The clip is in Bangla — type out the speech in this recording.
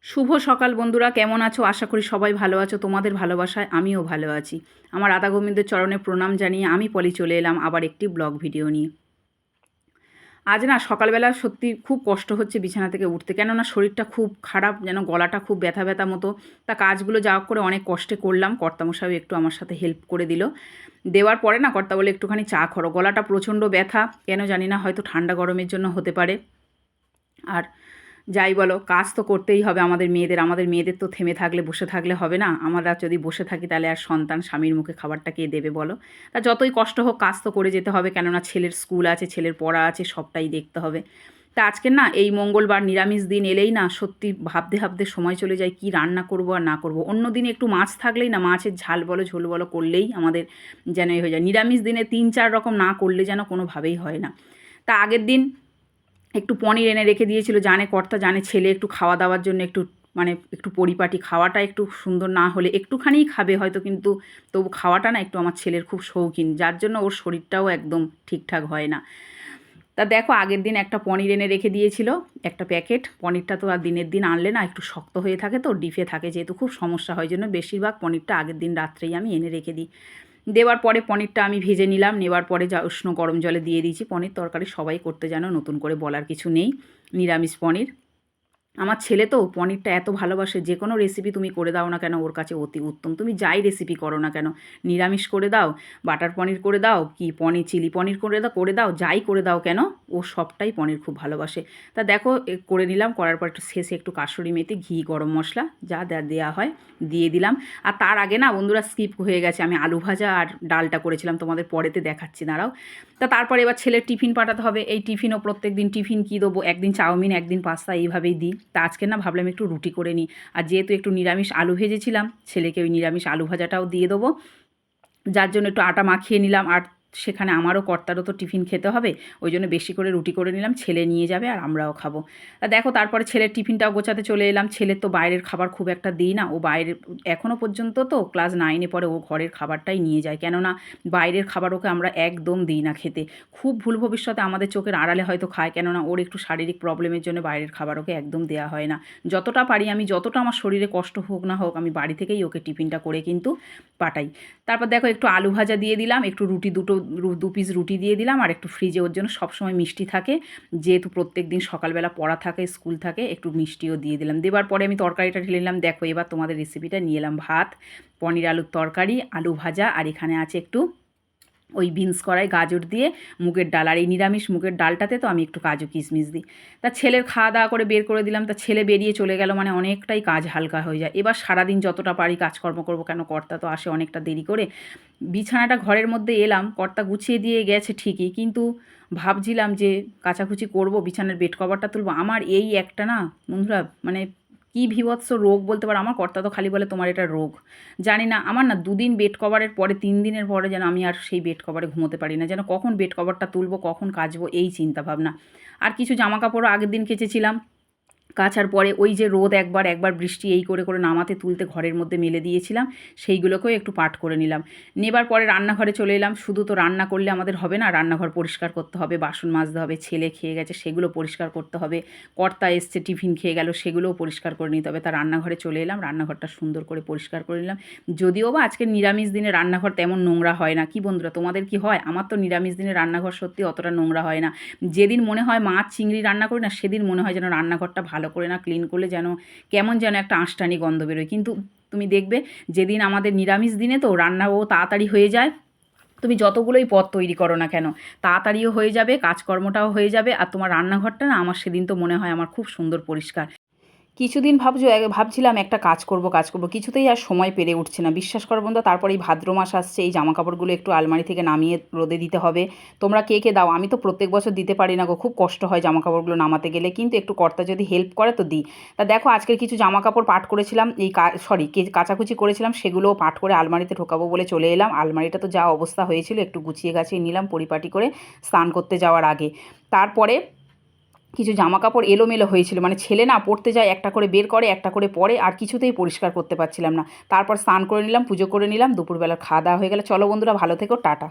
শুভ সকাল বন্ধুরা, কেমন আছো? আশা করি সবাই ভালো আছো। তোমাদের ভালোবাসায় আমিও ভালো আছি। আমার রাধা গোবিন্দের চরণে প্রণাম জানিয়ে আমি পলি চলে এলাম আবার একটি ব্লগ ভিডিও নিয়ে। আজ না সকালবেলা সত্যি খুব কষ্ট হচ্ছে বিছানা থেকে উঠতে, কেননা শরীরটা খুব খারাপ, যেন গলাটা খুব ব্যথা ব্যথা মতো। তা কাজগুলো যা হোক করে অনেক কষ্টে করলাম। কর্তামশাই একটু আমার সাথে হেল্প করে দিল। দেওয়ার পরে না কর্তা বলে একটুখানি চা করো। গলাটা প্রচণ্ড ব্যথা, কেন জানি না, হয়তো ঠান্ডা গরমের জন্য হতে পারে। আর যাই বলো, কাজ তো করতেই হবে আমাদের মেয়েদের তো থেমে থাকলে, বসে থাকলে হবে না। আমরা যদি বসে থাকি তাহলে আর সন্তান স্বামীর মুখে খাবারটা কে দেবে বলো? তা যতই কষ্ট হোক কাজ তো করে যেতে হবে, কেননা ছেলের স্কুল আছে, ছেলের পড়া আছে, সবটাই দেখতে হবে। তা আজকে না এই মঙ্গলবার নিরামিষ দিন এলেই না সত্যি ভাবতে ভাবতে সময় চলে যায় কি রান্না করব আর না করব। অন্য দিনে একটু মাছ থাকলেই না, মাছের ঝাল বলো ঝোল বলো করলেই আমাদের যেন হয়ে যায়। নিরামিষ দিনে 3-4 রকম না করলে যেন কোনোভাবেই হয় না। তা আগের দিন একটু পনির এনে রেখে দিয়েছিল, জানে কর্তা, জানে ছেলে একটু খাওয়া দাওয়ার জন্য একটু মানে একটু পরিপাটি, খাওয়াটা একটু সুন্দর না হলে একটুখানিই খাবে হয়তো, কিন্তু তবু খাওয়াটা না একটু আমার ছেলের খুব শৌখিন, যার জন্য ওর শরীরটাও একদম ঠিকঠাক হয় না। তা দেখো আগের দিন একটা পনির এনে রেখে দিয়েছিল, একটা প্যাকেট। পনিরটা তো আর দিনের দিন আনলে না একটু শক্ত হয়ে থাকে, তো ডিপে থাকে, যেহেতু খুব সমস্যা হয়, জন্য বেশিরভাগ পনিরটা আগের দিন রাত্রেই আমি এনে রেখে দিই। দেওয়ার পরে পনিরটা আমি ভেজে নিলাম, নেওয়ার পরে যা উষ্ণ গরম জলে দিয়ে দিয়েছি। পনির তরকারি সবাই করতে জানো, নতুন করে বলার কিছু নেই। নিরামিষ পনির। আমার ছেলে তো পনিরটা এত ভালোবাসে, যে কোনো রেসিপি তুমি করে দাও না কেন ওর কাছে অতি উত্তম। তুমি যাই রেসিপি করো না কেন, নিরামিষ করে দাও, বাটার পনির করে দাও, কি পনির চিলি পনির করে দাও, যাই করে দাও কেন, ও সবটাই পনির খুব ভালোবাসে। তা দেখো করে নিলাম, করার পর একটু শেষে একটু কাসুরি মেথি, ঘি, গরম মশলা যা দেওয়া হয় দিয়ে দিলাম। আর তার আগে না বন্ধুরা স্কিপ হয়ে গেছে, আমি আলু ভাজা আর ডালটা করেছিলাম, তোমাদের পরেতে দেখাচ্ছি, দাঁড়াও। তা তারপরে এবার ছেলের টিফিন পাঠাতে হবে। এই টিফিনও প্রত্যেক দিন টিফিন কী দেবো, একদিন চাউমিন একদিন পাস্তা এইভাবেই দিই। তা আজকে না ভাবলাম একটু রুটি করে নিই। আর যেহেতু একটু নিরামিষ আলু ভেজেছিলাম, ছেলেকে ওই নিরামিষ আলু ভাজাটাও দিয়ে দেবো, যার জন্য একটু আটা মাখিয়ে নিলাম। আর সেখানে আমারও কর্তারও তো টিফিন খেতে হবে, ওই জন্য বেশি করে রুটি করে নিলাম, ছেলে নিয়ে যাবে আর আমরাও খাবো। তা দেখো তারপরে ছেলের টিফিনটাও গোছাতে চলে এলাম। ছেলের তো বাইরের খাবার খুব একটা দিই না, ও বাইরের এখনও পর্যন্ত তো ক্লাস 9-এ পরে ও ঘরের খাবারটাই নিয়ে যায়, কেননা বাইরের খাবার ওকে আমরা একদম দিই না খেতে। খুব ভুল ভবিষ্যতে আমাদের চোখের আড়ালে হয়তো খায়, কেননা ওর একটু শারীরিক প্রবলেমের জন্য বাইরের খাবার ওকে একদম দেওয়া হয় না। যতটা পারি আমি, যতটা আমার শরীরে কষ্ট হোক না হোক, আমি বাড়ি থেকেই ওকে টিফিনটা করে কিন্তু পাঠাই। তারপর দেখো একটু আলু ভাজা দিয়ে দিলাম, একটু রুটি, 2 পিস রুটি দিয়ে দিলাম, আর একটু ফ্রিজে ওর জন্য সবসময় মিষ্টি থাকে, যেহেতু প্রত্যেক দিন সকালবেলা পড়া থাকে, স্কুল থাকে, একটু মিষ্টিও দিয়ে দিলাম। দেওয়ার পরে আমি তরকারিটা ঢেলে নিলাম। দেখো এবার তোমাদের রেসিপিটা নিয়ে এলাম। ভাত, পনির আলুর তরকারি, আলু ভাজা, আর এখানে আছে একটু ওই বিনস কড়াই গাজর দিয়ে মুগের ডাল। আর এই নিরামিষ মুগের ডালটাতে তো আমি একটু কাজু কিশমিশ দিই। তা ছেলের খাওয়া দাওয়া করে বের করে দিলাম। তা ছেলে বেরিয়ে চলে গেল, মানে অনেকটাই কাজ হালকা হয়ে যায়। এবার সারাদিন যতটা পারি কাজকর্ম করবো, কেন কর্তা তো আসে অনেকটা দেরি করে। বিছানাটা ঘরের মধ্যে এলাম, কর্তা গুছিয়ে দিয়ে গেছে ঠিকই, কিন্তু ভাবছিলাম যে কাচাকুচি করব, বিছানার বেড কভারটা তুলবো। আমার এই একটা না বন্ধুরা, মানে কী বীভৎস রোগ বলতে পারো। আমার কর্তা তো খালি বলে তোমার এটা রোগ। জানি না, আমার না 2 দিন বেড কভারের পরে, 3 দিনের পরে যেন আমি আর সেই বেড কভারে ঘুমোতে পারি না, যেন কখন বেড কভারটা তুলবো, কখন কাচবো, এই চিন্তা ভাবনা। আর কিছু জামা কাপড়ও আগের দিন কেচেছিলাম, কাচার পরে ওই যে রোদ একবার একবার বৃষ্টি এই করে করে নামাতে তুলতে ঘরের মধ্যে মেলে দিয়েছিলাম, সেইগুলোকেও একটু পাট করে নিলাম। নেবার পরে রান্নাঘরে চলে এলাম। শুধু তো রান্না করলে আমাদের হবে না, রান্নাঘর পরিষ্কার করতে হবে, বাসন মাজতে হবে, ছেলে খেয়ে গেছে সেগুলো পরিষ্কার করতে হবে, কর্তা এসছে টিফিন খেয়ে গেল সেগুলোও পরিষ্কার করে নিতে হবে। তা রান্নাঘরে চলে এলাম, রান্নাঘরটা সুন্দর করে পরিষ্কার করে নিলাম। যদিও বা আজকের নিরামিষ দিনে রান্নাঘর তেমন নোংরা হয় না। কি বন্ধুরা, তোমাদের কি হয়? আমার তো নিরামিষ দিনে রান্নাঘর সত্যি অতটা নোংরা হয় না। যেদিন মনে হয় মাছ চিংড়ি রান্না করি না, সেদিন মনে হয় যেন রান্নাঘরটা ভালো করে না ক্লিন করলে যেন কেমন যেন একটা আঁশটানি গন্ধ বেরোয়। কিন্তু তুমি দেখবে যেদিন আমাদের নিরামিষ দিনে তো রান্নাও তাড়াতাড়ি হয়ে যায়। তুমি যতগুলোই পদ তৈরি করো না কেন, তাড়াতাড়িও হয়ে যাবে, কাজকর্মটাও হয়ে যাবে, আর তোমার রান্নাঘরটা না আমার সেদিন তো মনে হয় আমার খুব সুন্দর পরিষ্কার। কিছুদিন ভাবছিলাম একটা কাজ করব, কিছুতেই আর সময় পেরে উঠছে না, বিশ্বাস করো বন্ধু। তারপরে এই ভাদ্র মাস আসছে, এই জামাকাপড়গুলো একটু আলমারি থেকে নামিয়ে রোদে দিতে হবে। তোমরা কে কে দাও? আমি তো প্রত্যেক বছর দিতে পারি না গো, খুব কষ্ট হয় জামাকাপড়গুলো নামাতে গেলে, কিন্তু একটু কর্তা যদি হেল্প করে তো দিই। তা দেখো আজকের কিছু জামাকাপড় পাট করেছিলাম, কাচাকুচি করেছিলাম, সেগুলোও পাট করে আলমারিতে ঢোকাবো বলে চলে এলাম। আলমারিটা তো যা অবস্থা হয়েছিল, একটু গুছিয়ে গাছিয়ে নিলাম পরিপাটি করে স্নান করতে যাওয়ার আগে। তারপরে কিছু জামাকাপড় এলোমেলো হয়েছিল, মানে ছেলে না পড়তে যায় একটা করে বের করে, একটা করে পরে, আর কিছুতেই পরিষ্কার করতে পারছিলাম না। তারপর স্নান করে নিলাম, পুজো করে নিলাম, দুপুরবেলা খাওয়া দাওয়া হয়ে গেলে। চলো বন্ধুরা, ভালো থেকো, টাটা।